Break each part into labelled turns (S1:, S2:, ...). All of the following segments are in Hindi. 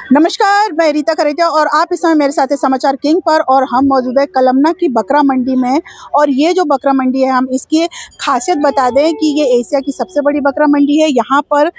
S1: नमस्कार, मैं रीता खरेतिया और आप इस समय मेरे साथ हैं समाचार किंग पर। और हम मौजूद है कलमना की बकरा मंडी में। और ये जो बकरा मंडी है, हम इसकी खासियत बता दें कि ये एशिया की सबसे बड़ी बकरा मंडी है। यहाँ पर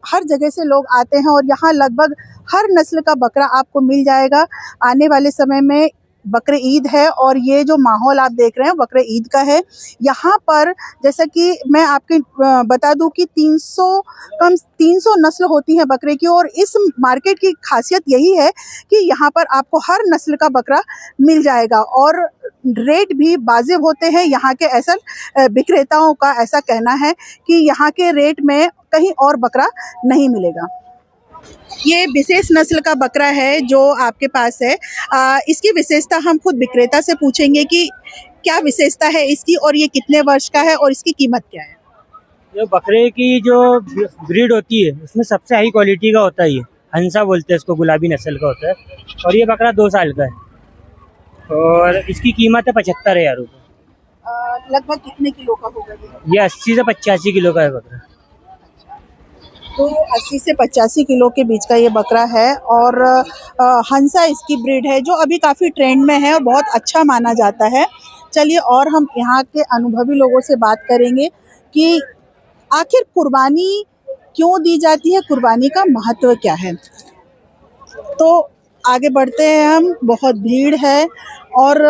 S1: हर जगह से लोग आते हैं और यहाँ लगभग हर नस्ल का बकरा आपको मिल जाएगा। आने वाले समय में बकरे ईद है और ये जो माहौल आप देख रहे हैं बकरे ईद का है। यहाँ पर जैसा कि मैं आपके बता दूं कि 300 नस्ल होती हैं बकरे की। और इस मार्केट की खासियत यही है कि यहाँ पर आपको हर नस्ल का बकरा मिल जाएगा और रेट भी वाजिब होते हैं। यहाँ के ऐसा विक्रेताओं का ऐसा कहना है कि यहाँ के रेट में कहीं और बकरा नहीं मिलेगा। ये विशेष नस्ल का बकरा है जो आपके पास है। इसकी विशेषता हम खुद विक्रेता से पूछेंगे कि क्या विशेषता है इसकी और ये कितने वर्ष का है और इसकी कीमत क्या है।
S2: जो बकरे की जो ब्रीड होती है उसमें सबसे हाई क्वालिटी का होता है। ये हंसा बोलते हैं इसको, गुलाबी नस्ल का होता है। और ये बकरा 2 साल का है और इसकी कीमत है 75,000 रुपये।
S1: लगभग कितने किलो का होगा
S2: ये 80 से 85 किलो का है बकरा।
S1: तो 80 से 85 किलो के बीच का ये बकरा है। और हंसा इसकी ब्रीड है जो अभी काफ़ी ट्रेंड में है और बहुत अच्छा माना जाता है। चलिए और हम यहाँ के अनुभवी लोगों से बात करेंगे कि आखिर कुर्बानी क्यों दी जाती है, कुर्बानी का महत्व क्या है। तो आगे बढ़ते हैं हम। बहुत भीड़ है और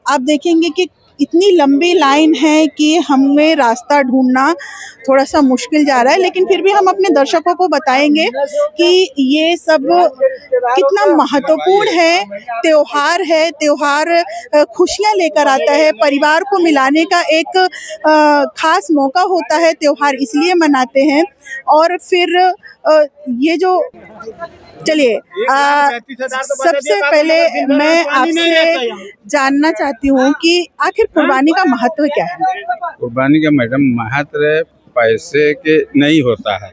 S1: आप देखेंगे कि इतनी लंबी लाइन है कि हमें रास्ता ढूंढना थोड़ा सा मुश्किल जा रहा है। लेकिन फिर भी हम अपने दर्शकों को बताएंगे कि ये सब कितना महत्वपूर्ण है। त्योहार खुशियां लेकर आता है, परिवार को मिलाने का एक खास मौका होता है। त्योहार इसलिए मनाते हैं। और फिर ये जो चलिए सबसे पहले मैं आपसे जानना चाहती हूँ कि आखिर कुर्बानी का महत्व क्या है।
S3: कुर्बानी का मैडम महत्व पैसे के नहीं होता है।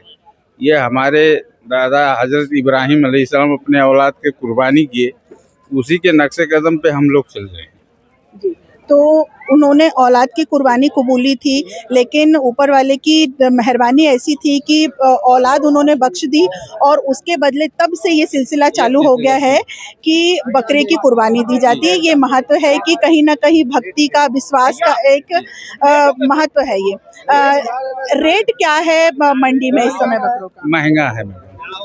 S3: ये हमारे दादा हजरत इब्राहिम अलैहिस्सलाम अपने औलाद के कुर्बानी किए, उसी के नक्शे कदम पे हम लोग चल रहे हैं।
S1: तो उन्होंने औलाद की कुर्बानी कबूली थी, लेकिन ऊपर वाले की मेहरबानी ऐसी थी कि औलाद उन्होंने बख्श दी और उसके बदले तब से ये सिलसिला चालू हो गया है कि बकरे की कुर्बानी दी जाती है। ये महत्व है कि कहीं ना कहीं भक्ति का, विश्वास का एक महत्व है। ये रेट क्या है मंडी में इस समय बकरों का?
S3: महंगा है मैडम,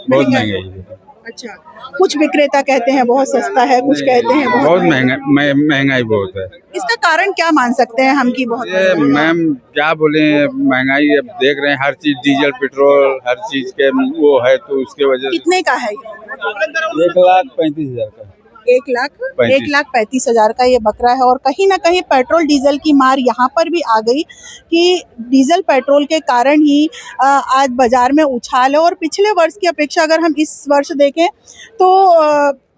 S3: बहुत महंगा है।
S1: अच्छा, कुछ विक्रेता कहते हैं बहुत सस्ता है, कुछ कहते हैं बहुत
S3: महंगा। महंगाई बहुत है।
S1: इसका कारण क्या मान सकते हैं हम कि बहुत?
S3: ये मैम क्या बोले, महंगाई अब देख रहे हैं, हर चीज डीजल पेट्रोल हर चीज के वो है, तो उसके वजह से।
S1: कितने का है?
S3: 1,35,000 का।
S1: 1,35,000 का ये बकरा है। और कहीं ना कहीं पेट्रोल डीजल की मार यहाँ पर भी आ गई कि डीजल पेट्रोल के कारण ही आज बाजार में उछाल है। और पिछले वर्ष की अपेक्षा अगर हम इस वर्ष देखें तो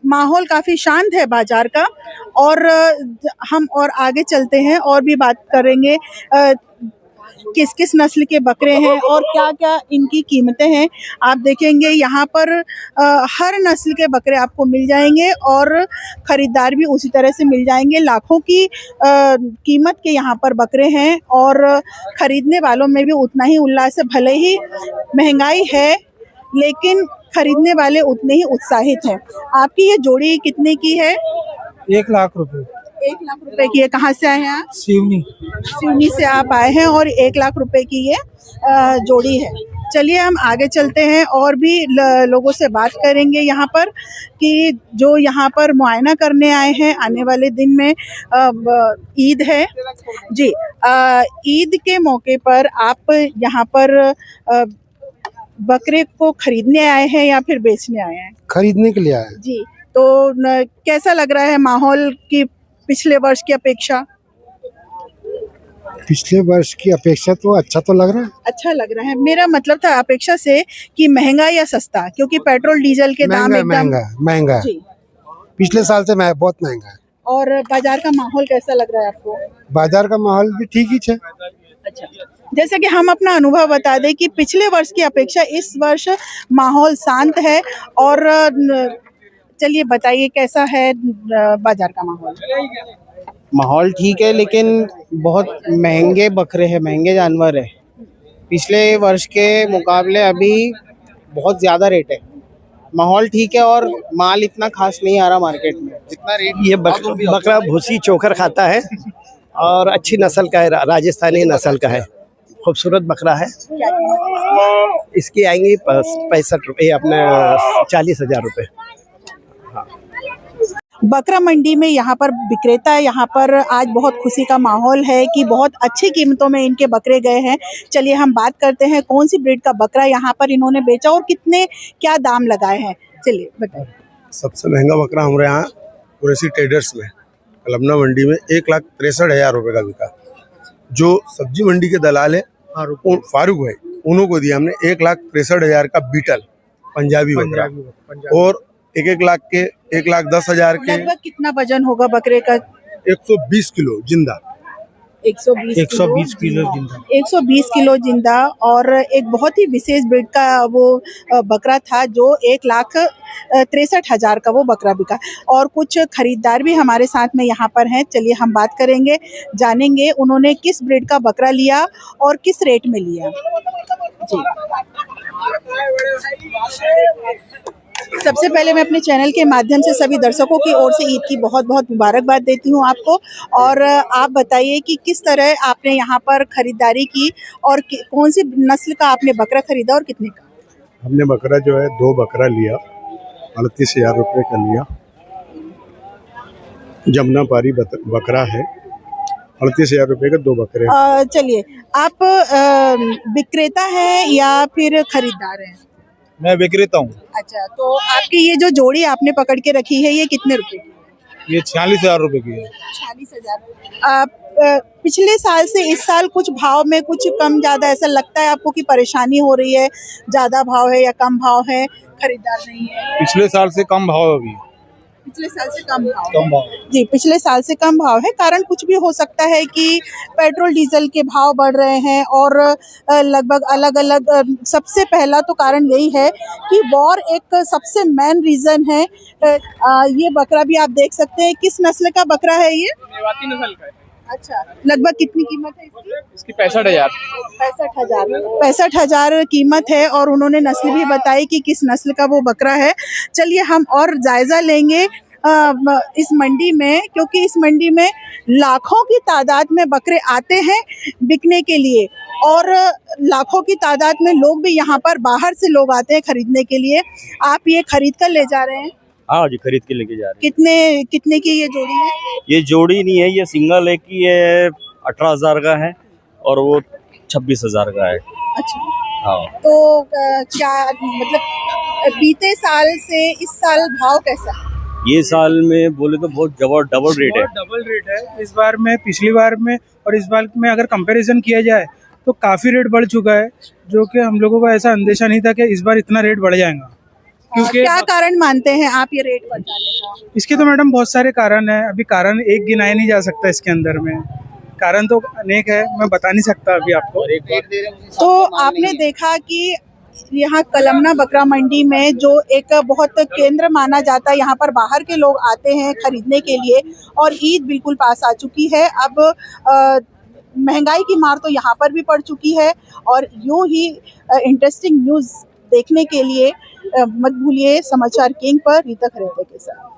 S1: माहौल काफ़ी शांत है बाजार का। और हम और आगे चलते हैं और भी बात करेंगे किस किस नस्ल के बकरे हैं और क्या क्या इनकी कीमतें हैं। आप देखेंगे यहाँ पर हर नस्ल के बकरे आपको मिल जाएंगे और ख़रीदार भी उसी तरह से मिल जाएंगे। लाखों की कीमत के यहाँ पर बकरे हैं और ख़रीदने वालों में भी उतना ही उल्लास है। भले ही महंगाई है लेकिन खरीदने वाले उतने ही उत्साहित हैं। आपकी ये जोड़ी कितने की है?
S2: 1 लाख रुपए।
S1: 1 लाख रुपए की है। कहाँ से आए हैं आप?
S2: सिवनी
S1: से आप आए हैं और 1 लाख रुपए की ये जोड़ी है। चलिए हम आगे चलते हैं और भी लोगों से बात करेंगे यहाँ पर कि जो यहाँ पर मुआयना करने आए हैं। आने वाले दिन में ईद है जी। ईद के मौके पर आप यहाँ पर बकरे को खरीदने आए हैं या फिर बेचने आए हैं?
S4: खरीदने के लिए आए
S1: जी। तो कैसा लग रहा है माहौल की पिछले वर्ष की अपेक्षा?
S4: पिछले वर्ष की अपेक्षा तो अच्छा तो लग रहा है।
S1: अच्छा लग रहा है। मेरा मतलब था अपेक्षा से कि महंगा या सस्ता, क्योंकि पेट्रोल डीजल के दाम एकदम
S4: महंगा है। पिछले साल से बहुत महंगा है।
S1: और बाजार का माहौल कैसा लग रहा है आपको?
S4: बाजार का माहौल भी ठीक ही है।
S1: अच्छा, जैसे कि हम अपना अनुभव बता दें कि पिछले वर्ष की अपेक्षा इस वर्ष माहौल शांत है। और चलिए बताइए कैसा है बाजार का माहौल?
S5: माहौल ठीक है लेकिन बहुत महंगे बकरे हैं, महंगे जानवर है। पिछले वर्ष के मुकाबले अभी बहुत ज़्यादा रेट है। माहौल ठीक है और माल इतना खास नहीं आ रहा मार्केट में जितना रेट।
S6: ये बकरा भूसी चोकर खाता है और अच्छी नस्ल का है, राजस्थानी नस्ल का है, खूबसूरत बकरा है। इसकी आएंगी 65 रुपये, अपने 40,000 रुपये।
S1: बकरा मंडी में यहाँ पर विक्रेता, यहाँ पर आज बहुत खुशी का माहौल है कि बहुत अच्छी कीमतों में इनके बकरे गए हैं। चलिए हम बात करते हैं कौन सी ब्रीड का बकरा यहाँ पर इन्होंने बेचा और कितने क्या दाम लगाए हैं। चलिए बताइए।
S4: सबसे महंगा बकरा हमारे यहाँ कुरैशी ट्रेडर्स में कलमना मंडी में 1,63,000 रुपये का बिका। जो सब्जी मंडी के दलाल है फारूक भाई, उन्हों को दिया हमने 1,63,000 का बीटल पंजाबी बकरा, और 1,00,000 के 1,10,000 के।
S1: लगभग कितना वजन होगा बकरे का?
S4: 120 किलो जिंदा।
S1: 120
S2: किलो जिंदा।
S1: 120 किलो जिंदा। और एक बहुत ही विशेष ब्रीड का वो बकरा था जो 1,63,000 का वो बकरा बिका। और कुछ खरीदार भी हमारे साथ में यहाँ पर हैं। चलिए हम बात करेंगे, जानेंगे उन्होंने किस ब्रीड का बकरा लिया और किस रेट में लिया। जी, सबसे पहले मैं अपने चैनल के माध्यम से सभी दर्शकों की ओर से ईद की बहुत बहुत मुबारकबाद देती हूँ आपको। और आप बताइए कि किस तरह आपने यहाँ पर खरीदारी की और कौन सी नस्ल का आपने बकरा खरीदा और कितने का?
S4: हमने बकरा जो है 2 बकरा लिया, 38,000 रुपये का लिया। जमुना पारी बकरा है, 38,000 रुपये का 2 बकरे।
S1: चलिए, आप विक्रेता हैं या फिर खरीदार हैं?
S7: मैं विक्रेता हूँ।
S1: अच्छा, तो आपकी ये जो जोड़ी आपने पकड़ के रखी है ये कितने रुपए की?
S7: ये 46,000 रुपये की है।
S1: 46,000। पिछले साल से इस साल कुछ भाव में कुछ कम ज़्यादा ऐसा लगता है आपको कि परेशानी हो रही है? ज़्यादा भाव है या कम भाव है? खरीदार नहीं है?
S7: पिछले साल से कम भाव है अभी।
S1: पिछले साल से कम भाव?
S7: कम भाव
S1: जी, पिछले साल से कम भाव है। कारण कुछ भी हो सकता है कि पेट्रोल डीजल के भाव बढ़ रहे हैं और लगभग अलग अलग। सबसे पहला तो कारण यही है कि वॉर एक सबसे मेन रीज़न है। ये बकरा भी आप देख सकते हैं। किस नस्ल का बकरा है ये?
S7: मेवाती नस्ल का है।
S1: अच्छा, लगभग कितनी कीमत है इसकी?
S7: इसकी 65,000।
S1: 65,000 कीमत है। और उन्होंने नस्ल भी बताई कि किस नस्ल का वो बकरा है। चलिए हम और जायज़ा लेंगे इस मंडी में, क्योंकि इस मंडी में लाखों की तादाद में बकरे आते हैं बिकने के लिए और लाखों की तादाद में लोग भी यहाँ पर बाहर से लोग आते हैं खरीदने के लिए। आप ये खरीद कर ले जा रहे हैं?
S8: हाँ जी, खरीद के लेके जा रहे हैं।
S1: कितने की ये जोड़ी है?
S8: ये जोड़ी नहीं है, ये सिंगल है कि ये 18,000 का है और वो 26,000 का है।
S1: अच्छा,
S8: हाँ।
S1: तो क्या मतलब बीते साल से इस साल भाव कैसा है?
S8: ये साल में बोले तो बहुत डबल रेट है।
S2: डबल रेट है इस बार में, पिछली बार में और इस बार में अगर कंपैरिजन किया जाए तो काफ़ी रेट बढ़ चुका है, जो कि हम लोगों को ऐसा अंदेशा नहीं था कि इस बार इतना रेट बढ़ जाएगा। क्योंकि
S1: क्या कारण मानते हैं आप ये रेट बढ़ाने का? इसके
S2: तो मैडम बहुत सारे कारण हैं। अभी कारण एक गिनाया नहीं जा सकता इसके अंदर में, कारण तो अनेक है, मैं बता नहीं सकता अभी आपको।
S1: तो आपने देखा कि यहाँ कलमना बकरा मंडी में जो एक बहुत केंद्र माना जाता है, यहाँ पर बाहर के लोग आते हैं खरीदने के लिए और ईद बिल्कुल पास आ चुकी है। अब महंगाई की मार तो यहाँ पर भी पड़ चुकी है। और यूँ ही इंटरेस्टिंग न्यूज़ देखने के लिए मत भूलिए समाचार किंग पर रीता खरेते के साथ।